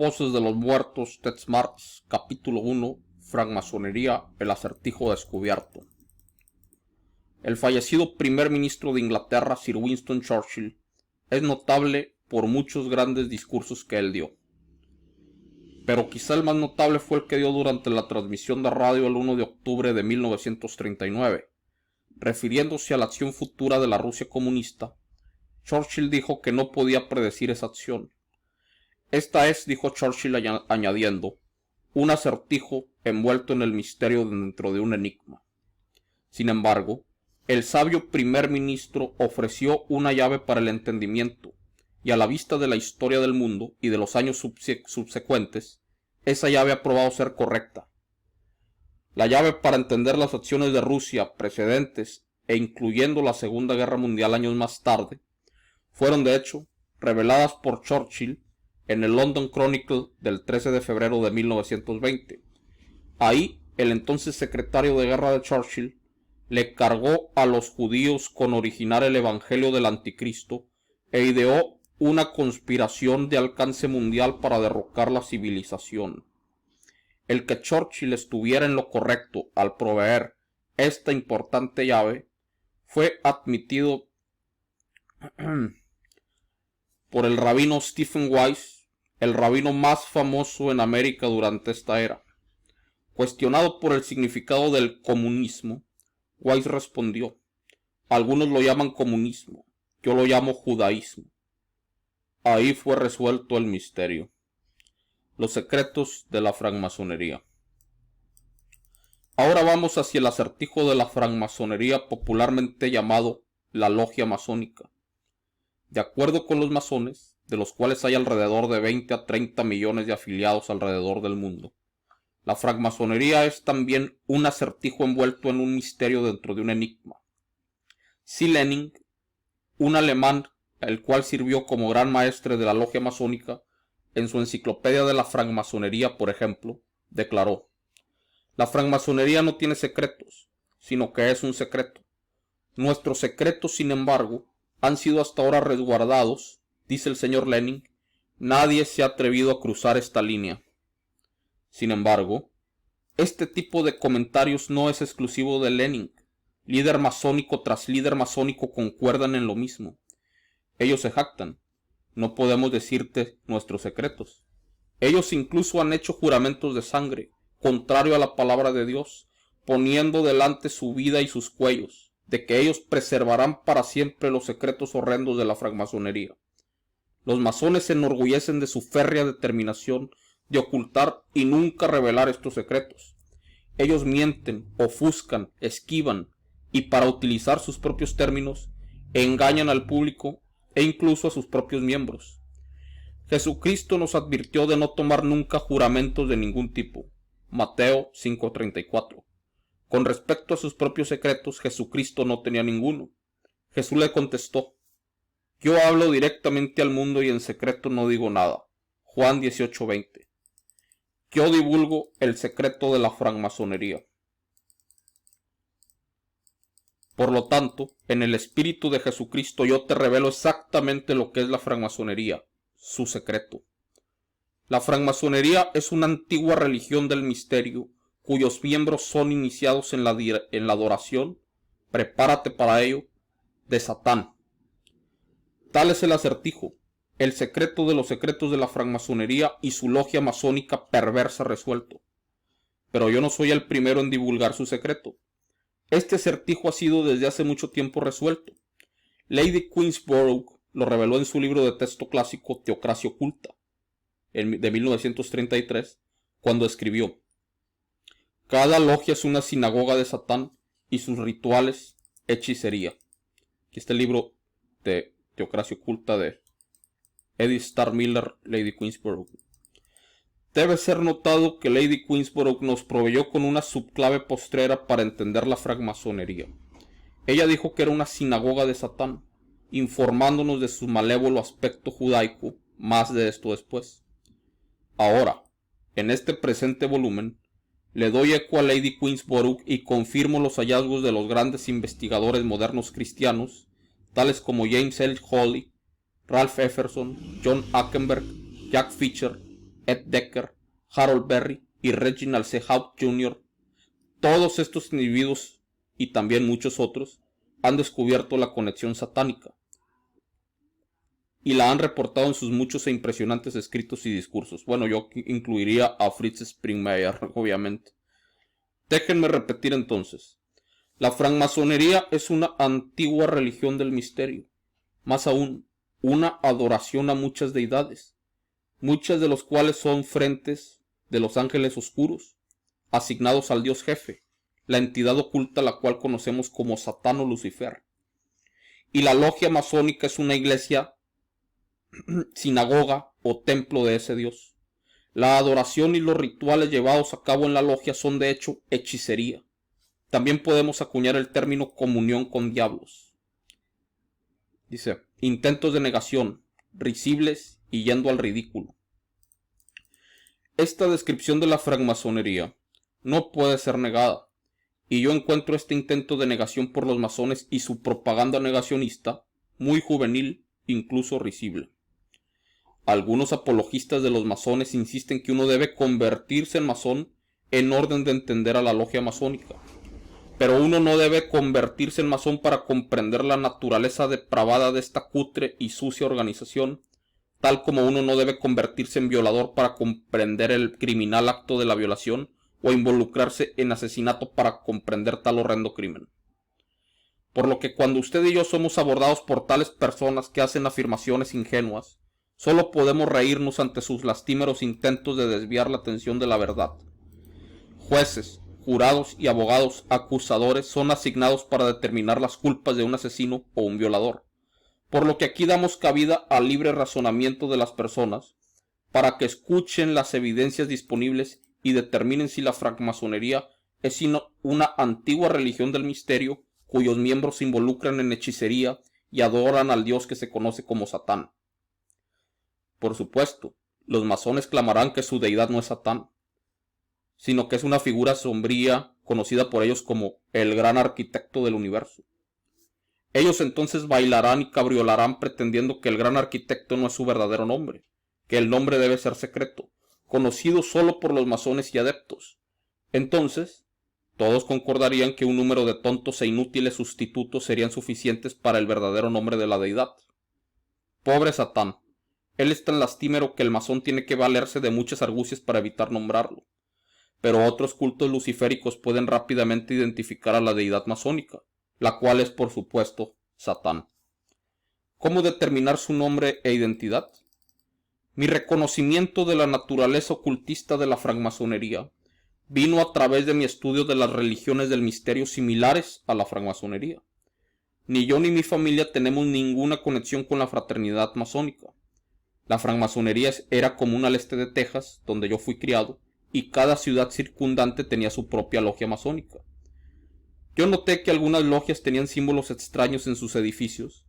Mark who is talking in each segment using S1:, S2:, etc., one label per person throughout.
S1: Poses de los muertos, Ted Smarts, capítulo 1, Francmasonería, el acertijo descubierto. El fallecido primer ministro de Inglaterra, Sir Winston Churchill, es notable por muchos grandes discursos que él dio. Pero quizá el más notable fue el que dio durante la transmisión de radio el 1 de octubre de 1939. Refiriéndose a la acción futura de la Rusia comunista, Churchill dijo que no podía predecir esa acción. Esta es, dijo Churchill añadiendo, un acertijo envuelto en el misterio dentro de un enigma. Sin embargo, el sabio primer ministro ofreció una llave para el entendimiento, y a la vista de la historia del mundo y de los años subsecuentes, esa llave ha probado ser correcta. La llave para entender las acciones de Rusia precedentes e incluyendo la Segunda Guerra Mundial años más tarde, fueron de hecho reveladas por Churchill en el London Chronicle del 13 de febrero de 1920. Ahí, el entonces secretario de guerra de Churchill le cargó a los judíos con originar el Evangelio del Anticristo e ideó una conspiración de alcance mundial para derrocar la civilización. El que Churchill estuviera en lo correcto al proveer esta importante llave fue admitido por el rabino Stephen Wise, el rabino más famoso en América durante esta era. Cuestionado por el significado del comunismo, Wise respondió: algunos lo llaman comunismo, yo lo llamo judaísmo. Ahí fue resuelto el misterio. Los secretos de la francmasonería. Ahora vamos hacia el acertijo de la francmasonería, popularmente llamado la logia masónica. De acuerdo con los masones, de los cuales hay alrededor de 20 a 30 millones de afiliados alrededor del mundo, la francmasonería es también un acertijo envuelto en un misterio dentro de un enigma. C. Lenin, un alemán, el cual sirvió como gran maestre de la logia masónica, en su enciclopedia de la francmasonería, por ejemplo, declaró: la francmasonería no tiene secretos, sino que es un secreto. Nuestros secretos, sin embargo, han sido hasta ahora resguardados, dice el señor Lenin. Nadie se ha atrevido a cruzar esta línea. Sin embargo, este tipo de comentarios no es exclusivo de Lenin. Líder masónico tras líder masónico concuerdan en lo mismo. Ellos se jactan: no podemos decirte nuestros secretos. Ellos incluso han hecho juramentos de sangre, contrario a la palabra de Dios, poniendo delante su vida y sus cuellos, de que ellos preservarán para siempre los secretos horrendos de la francmasonería. Los masones se enorgullecen de su férrea determinación de ocultar y nunca revelar estos secretos. Ellos mienten, ofuscan, esquivan y, para utilizar sus propios términos, engañan al público e incluso a sus propios miembros. Jesucristo nos advirtió de no tomar nunca juramentos de ningún tipo. Mateo 5:34. Con respecto a sus propios secretos, Jesucristo no tenía ninguno. Jesús le contestó: yo hablo directamente al mundo y en secreto no digo nada. Juan 18:20. Yo divulgo el secreto de la francmasonería. Por lo tanto, en el espíritu de Jesucristo yo te revelo exactamente lo que es la francmasonería, su secreto. La francmasonería es una antigua religión del misterio, cuyos miembros son iniciados en la adoración, prepárate para ello, de Satán. Tal es el acertijo, el secreto de los secretos de la francmasonería y su logia masónica perversa resuelto. Pero yo no soy el primero en divulgar su secreto. Este acertijo ha sido desde hace mucho tiempo resuelto. Lady Queensborough lo reveló en su libro de texto clásico Teocracia Oculta, de 1933, cuando escribió: cada logia es una sinagoga de Satán y sus rituales hechicería. Aquí está el libro de Teocracia Oculta de Edith Starr Miller, Lady Queensborough. Debe ser notado que Lady Queensborough nos proveyó con una subclave postrera para entender la francmasonería. Ella dijo que era una sinagoga de Satán, informándonos de su malévolo aspecto judaico. Más de esto después. Ahora, en este presente volumen, le doy eco a Lady Queensborough y confirmo los hallazgos de los grandes investigadores modernos cristianos, tales como James L. Hawley, Ralph Jefferson, John Ackenberg, Jack Fisher, Ed Decker, Harold Berry y Reginald C. Hought Jr., todos estos individuos y también muchos otros han descubierto la conexión satánica y la han reportado en sus muchos e impresionantes escritos y discursos. Bueno, yo incluiría a Fritz Springmeier, obviamente. Déjenme repetir entonces. La francmasonería es una antigua religión del misterio. Más aún, una adoración a muchas deidades, muchas de los cuales son frentes de los ángeles oscuros, asignados al dios jefe, la entidad oculta la cual conocemos como Satán o Lucifer. Y la logia masónica es una iglesia, sinagoga o templo de ese dios. La adoración y los rituales llevados a cabo en la logia son de hecho hechicería. También podemos acuñar el término comunión con diablos. Dice, intentos de negación, risibles y yendo al ridículo. Esta descripción de la francmasonería no puede ser negada, y yo encuentro este intento de negación por los masones y su propaganda negacionista muy juvenil, incluso risible. Algunos apologistas de los masones insisten que uno debe convertirse en masón en orden de entender a la logia masónica. Pero uno no debe convertirse en masón para comprender la naturaleza depravada de esta cutre y sucia organización, tal como uno no debe convertirse en violador para comprender el criminal acto de la violación o involucrarse en asesinato para comprender tal horrendo crimen. Por lo que cuando usted y yo somos abordados por tales personas que hacen afirmaciones ingenuas, solo podemos reírnos ante sus lastimeros intentos de desviar la atención de la verdad. Jueces, jurados y abogados acusadores son asignados para determinar las culpas de un asesino o un violador, por lo que aquí damos cabida al libre razonamiento de las personas para que escuchen las evidencias disponibles y determinen si la francmasonería es sino una antigua religión del misterio cuyos miembros se involucran en hechicería y adoran al dios que se conoce como Satán. Por supuesto, los masones clamarán que su deidad no es Satán, sino que es una figura sombría conocida por ellos como el gran arquitecto del universo. Ellos entonces bailarán y cabriolarán pretendiendo que el gran arquitecto no es su verdadero nombre, que el nombre debe ser secreto, conocido solo por los masones y adeptos. Entonces, todos concordarían que un número de tontos e inútiles sustitutos serían suficientes para el verdadero nombre de la deidad. Pobre Satán, él es tan lastimero que el masón tiene que valerse de muchas argucias para evitar nombrarlo. Pero otros cultos luciféricos pueden rápidamente identificar a la deidad masónica, la cual es por supuesto Satán. ¿Cómo determinar su nombre e identidad? Mi reconocimiento de la naturaleza ocultista de la francmasonería vino a través de mi estudio de las religiones del misterio similares a la francmasonería. Ni yo ni mi familia tenemos ninguna conexión con la fraternidad masónica. La francmasonería era común al este de Texas, donde yo fui criado, y cada ciudad circundante tenía su propia logia masónica. Yo noté que algunas logias tenían símbolos extraños en sus edificios,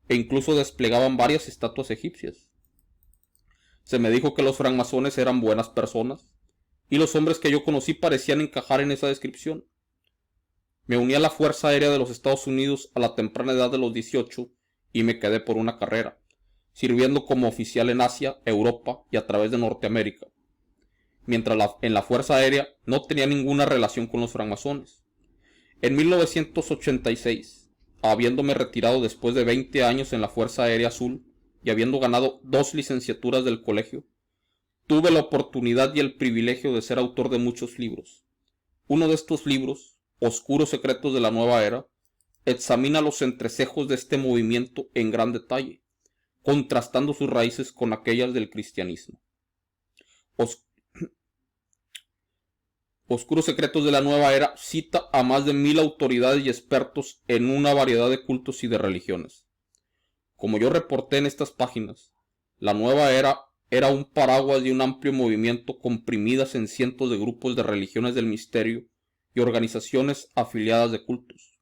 S1: e incluso desplegaban varias estatuas egipcias. Se me dijo que los francmasones eran buenas personas, y los hombres que yo conocí parecían encajar en esa descripción. Me uní a la Fuerza Aérea de los Estados Unidos a la temprana edad de los 18 y me quedé por una carrera, sirviendo como oficial en Asia, Europa y a través de Norteamérica. Mientras en la Fuerza Aérea no tenía ninguna relación con los francmasones. En 1986, habiéndome retirado después de 20 años en la Fuerza Aérea Azul y habiendo ganado 2 licenciaturas del colegio, tuve la oportunidad y el privilegio de ser autor de muchos libros. Uno de estos libros, Oscuros Secretos de la Nueva Era, examina los entrecejos de este movimiento en gran detalle, contrastando sus raíces con aquellas del cristianismo. Oscuros Secretos de la Nueva Era cita a más de 1000 autoridades y expertos en una variedad de cultos y de religiones. Como yo reporté en estas páginas, la Nueva Era era un paraguas de un amplio movimiento comprimidas en cientos de grupos de religiones del misterio y organizaciones afiliadas de cultos.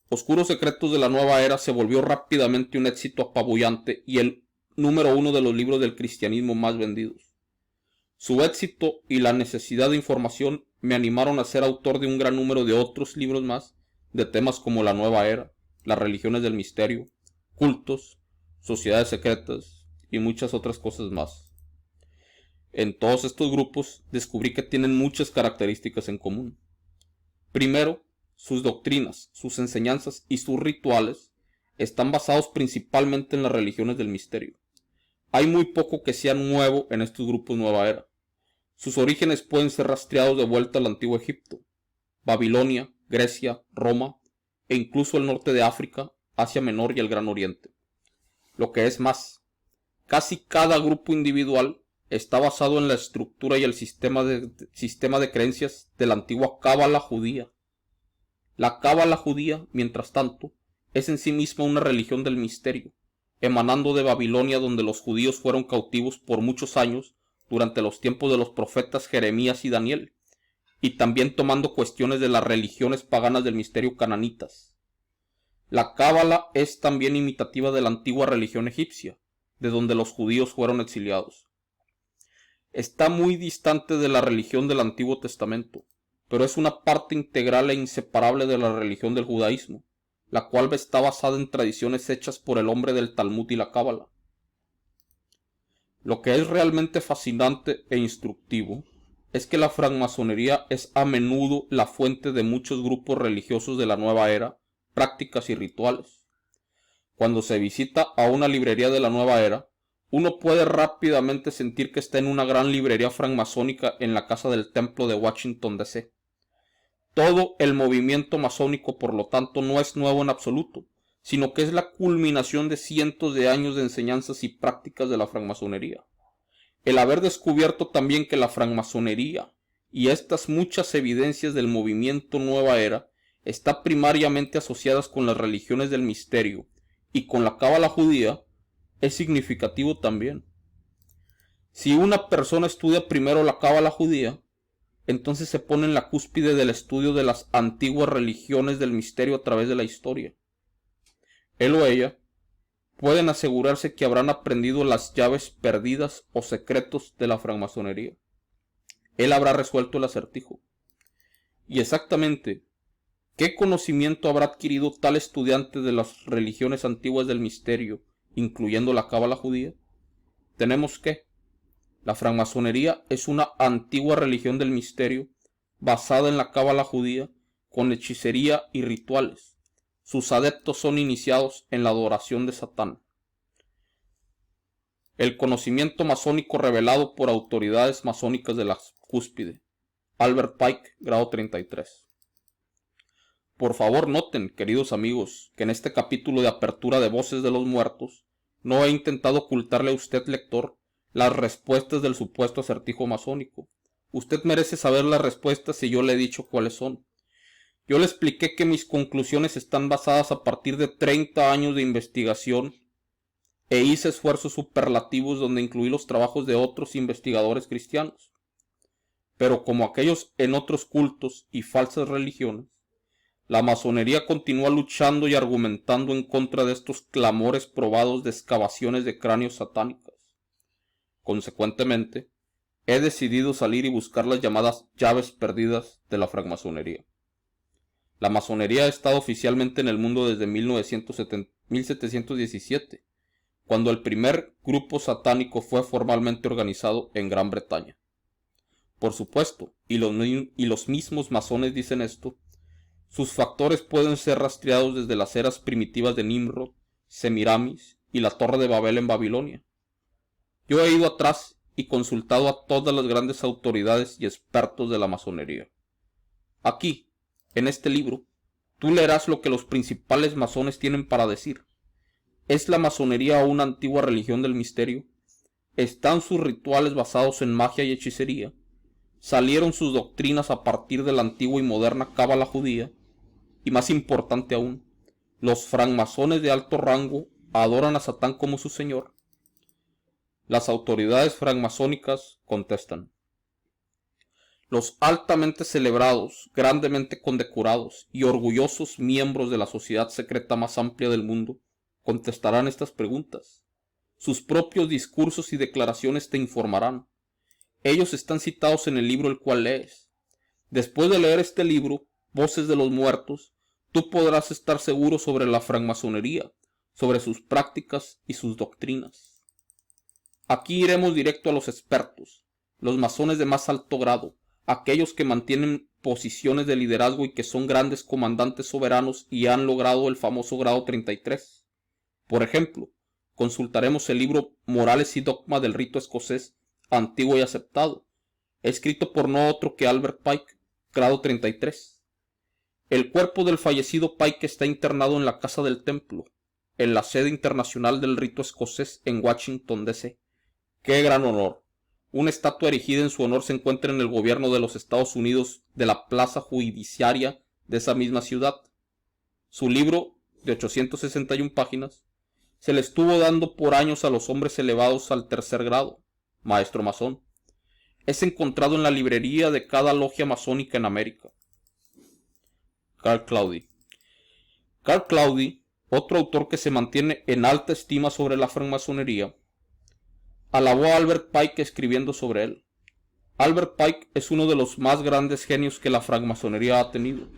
S1: Oscuros Secretos de la Nueva Era se volvió rápidamente un éxito apabullante y el número 1 de los libros del cristianismo más vendidos. Su éxito y la necesidad de información me animaron a ser autor de un gran número de otros libros más, de temas como la Nueva Era, las religiones del misterio, cultos, sociedades secretas y muchas otras cosas más. En todos estos grupos descubrí que tienen muchas características en común. Primero, sus doctrinas, sus enseñanzas y sus rituales están basados principalmente en las religiones del misterio. Hay muy poco que sea nuevo en estos grupos nueva era. Sus orígenes pueden ser rastreados de vuelta al antiguo Egipto, Babilonia, Grecia, Roma e incluso el norte de África, Asia Menor y el Gran Oriente. Lo que es más, casi cada grupo individual está basado en la estructura y el sistema de creencias de la antigua Cábala judía. La Cábala judía, mientras tanto, es en sí misma una religión del misterio, emanando de Babilonia, donde los judíos fueron cautivos por muchos años durante los tiempos de los profetas Jeremías y Daniel, y también tomando cuestiones de las religiones paganas del misterio cananitas. La Cábala es también imitativa de la antigua religión egipcia, de donde los judíos fueron exiliados. Está muy distante de la religión del Antiguo Testamento, pero es una parte integral e inseparable de la religión del judaísmo, la cual está basada en tradiciones hechas por el hombre del Talmud y la Cábala. Lo que es realmente fascinante e instructivo es que la francmasonería es a menudo la fuente de muchos grupos religiosos de la nueva era, prácticas y rituales. Cuando se visita a una librería de la nueva era, uno puede rápidamente sentir que está en una gran librería francmasónica en la casa del templo de Washington D.C. Todo el movimiento masónico, por lo tanto, no es nuevo en absoluto, sino que es la culminación de cientos de años de enseñanzas y prácticas de la francmasonería. El haber descubierto también que la francmasonería y estas muchas evidencias del movimiento nueva era están primariamente asociadas con las religiones del misterio y con la cábala judía es significativo también. Si una persona estudia primero la cábala judía, entonces se pone en la cúspide del estudio de las antiguas religiones del misterio a través de la historia. Él o ella pueden asegurarse que habrán aprendido las llaves perdidas o secretos de la francmasonería. Él habrá resuelto el acertijo. Y exactamente, ¿qué conocimiento habrá adquirido tal estudiante de las religiones antiguas del misterio, incluyendo la cábala judía? Tenemos que la francmasonería es una antigua religión del misterio basada en la cábala judía con hechicería y rituales. Sus adeptos son iniciados en la adoración de Satán. El conocimiento masónico revelado por autoridades masónicas de la cúspide. Albert Pike, grado 33. Por favor noten, queridos amigos, que en este capítulo de apertura de Voces de los Muertos no he intentado ocultarle a usted, lector, las respuestas del supuesto acertijo masónico. Usted merece saber las respuestas y yo le he dicho cuáles son. Yo le expliqué que mis conclusiones están basadas a partir de 30 años de investigación e hice esfuerzos superlativos donde incluí los trabajos de otros investigadores cristianos. Pero como aquellos en otros cultos y falsas religiones, la masonería continúa luchando y argumentando en contra de estos clamores probados de excavaciones de cráneos satánicas. Consecuentemente, he decidido salir y buscar las llamadas llaves perdidas de la francmasonería. La masonería ha estado oficialmente en el mundo desde 1717, cuando el primer grupo satánico fue formalmente organizado en Gran Bretaña. Por supuesto, y los mismos masones dicen esto, sus factores pueden ser rastreados desde las eras primitivas de Nimrod, Semiramis y la Torre de Babel en Babilonia. Yo he ido atrás y consultado a todas las grandes autoridades y expertos de la masonería. Aquí, en este libro, tú leerás lo que los principales masones tienen para decir. ¿Es la masonería una antigua religión del misterio? ¿Están sus rituales basados en magia y hechicería? ¿Salieron sus doctrinas a partir de la antigua y moderna cábala judía? Y más importante aún, ¿los francmasones de alto rango adoran a Satán como su señor? Las autoridades francmasónicas contestan. Los altamente celebrados, grandemente condecorados y orgullosos miembros de la sociedad secreta más amplia del mundo contestarán estas preguntas. Sus propios discursos y declaraciones te informarán. Ellos están citados en el libro el cual lees. Después de leer este libro, Voces de los Muertos, tú podrás estar seguro sobre la francmasonería, sobre sus prácticas y sus doctrinas. Aquí iremos directo a los expertos, Los masones de más alto grado, aquellos que mantienen posiciones de liderazgo y que son grandes comandantes soberanos y han logrado el famoso grado 33. Por ejemplo, consultaremos el libro Morales y Dogma del Rito Escocés, antiguo y aceptado, escrito por no otro que Albert Pike, grado 33. El cuerpo del fallecido Pike está internado en la Casa del Templo, en la sede internacional del Rito Escocés en Washington, D.C. ¡Qué gran honor! Una estatua erigida en su honor se encuentra en el gobierno de los Estados Unidos de la plaza judiciaria de esa misma ciudad. Su libro, de 861 páginas, se le estuvo dando por años a los hombres elevados al tercer grado, maestro masón. Es encontrado en la librería de cada logia masónica en América. Carl Claudy. Carl Claudy, otro autor que se mantiene en alta estima sobre la francmasonería, alabó a Albert Pike escribiendo sobre él. Albert Pike es uno de los más grandes genios que la francmasonería ha tenido.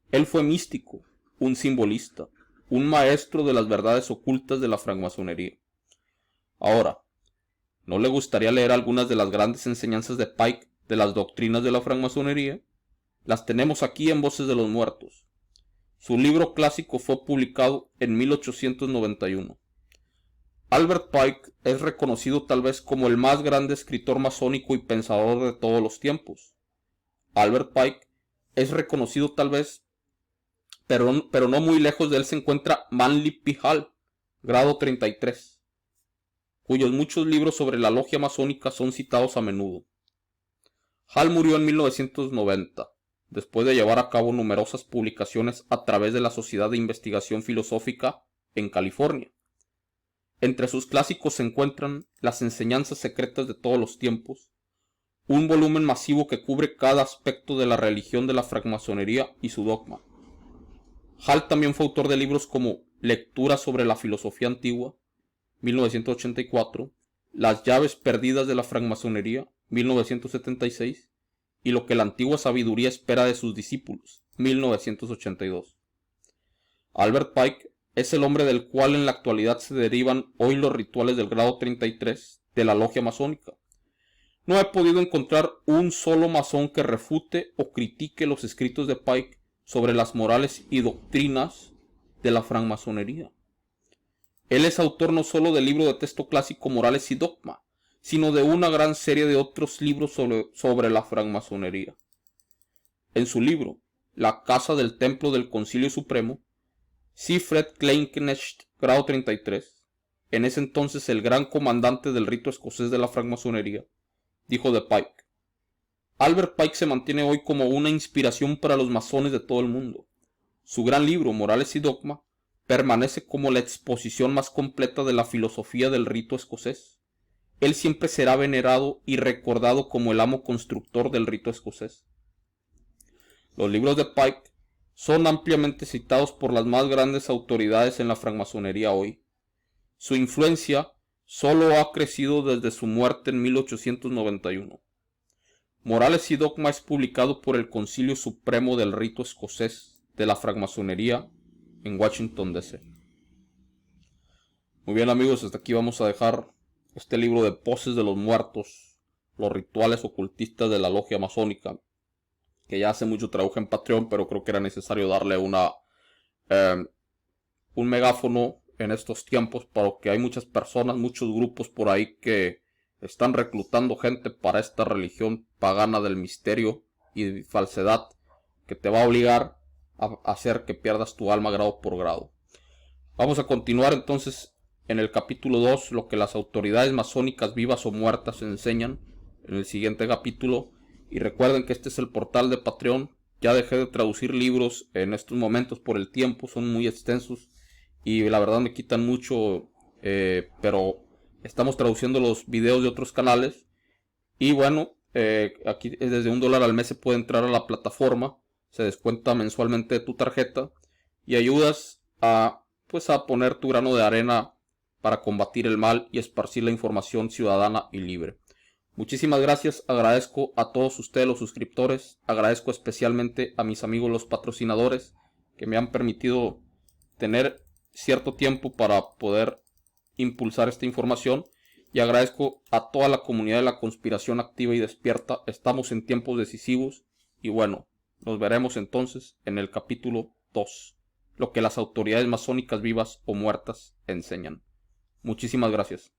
S1: Él fue místico, un simbolista, un maestro de las verdades ocultas de la francmasonería. Ahora, ¿no le gustaría leer algunas de las grandes enseñanzas de Pike de las doctrinas de la francmasonería? Las tenemos aquí en Voces de los Muertos. Su libro clásico fue publicado en 1891. Albert Pike es reconocido tal vez como el más grande escritor masónico y pensador de todos los tiempos. Albert Pike es reconocido tal vez, pero no muy lejos de él se encuentra Manly P. Hall, grado 33, cuyos muchos libros sobre la logia masónica son citados a menudo. Hall murió en 1990, después de llevar a cabo numerosas publicaciones a través de la Sociedad de Investigación Filosófica en California. Entre sus clásicos se encuentran Las enseñanzas secretas de todos los tiempos, un volumen masivo que cubre cada aspecto de la religión de la francmasonería y su dogma. Hall también fue autor de libros como Lecturas sobre la filosofía antigua, 1984, Las llaves perdidas de la francmasonería, 1976, y Lo que la antigua sabiduría espera de sus discípulos, 1982. Albert Pike es el hombre del cual en la actualidad se derivan hoy los rituales del grado 33 de la logia masónica. No he podido encontrar un solo masón que refute o critique los escritos de Pike sobre las morales y doctrinas de la francmasonería. Él es autor no solo del libro de texto clásico Morales y Dogma, sino de una gran serie de otros libros sobre la francmasonería. En su libro, La Casa del Templo del Concilio Supremo, Siegfried Kleinknecht, grado 33, en ese entonces el gran comandante del rito escocés de la francmasonería, dijo de Pike: Albert Pike se mantiene hoy como una inspiración para los masones de todo el mundo. Su gran libro, Morales y Dogma, permanece como la exposición más completa de la filosofía del rito escocés. Él siempre será venerado y recordado como el amo constructor del rito escocés. Los libros de Pike son ampliamente citados por las más grandes autoridades en la francmasonería hoy. Su influencia solo ha crecido desde su muerte en 1891. Morales y Dogma es publicado por el Concilio Supremo del Rito Escocés de la francmasonería en Washington, D.C. Muy bien, amigos, hasta aquí vamos a dejar este libro de Voces de los Muertos, los rituales ocultistas de la logia masónica, que ya hace mucho traduje en Patreon, pero creo que era necesario darle un megáfono en estos tiempos, porque hay muchas personas, muchos grupos por ahí que están reclutando gente para esta religión pagana del misterio y falsedad, que te va a obligar a hacer que pierdas tu alma grado por grado. Vamos a continuar entonces en el capítulo 2, lo que las autoridades masónicas vivas o muertas enseñan, en el siguiente capítulo. Y recuerden que este es el portal de Patreon. Ya dejé de traducir libros en estos momentos por el tiempo, son muy extensos y la verdad me quitan mucho, pero estamos traduciendo los videos de otros canales. Y bueno, aquí desde $1 al mes se puede entrar a la plataforma, se descuenta mensualmente de tu tarjeta y ayudas a poner tu grano de arena para combatir el mal y esparcir la información ciudadana y libre. Muchísimas gracias, agradezco a todos ustedes los suscriptores, agradezco especialmente a mis amigos los patrocinadores que me han permitido tener cierto tiempo para poder impulsar esta información. y agradezco a toda la comunidad de la conspiración activa y despierta. Estamos en tiempos decisivos y bueno, nos veremos entonces en el capítulo 2, lo que las autoridades masónicas vivas o muertas enseñan. Muchísimas gracias.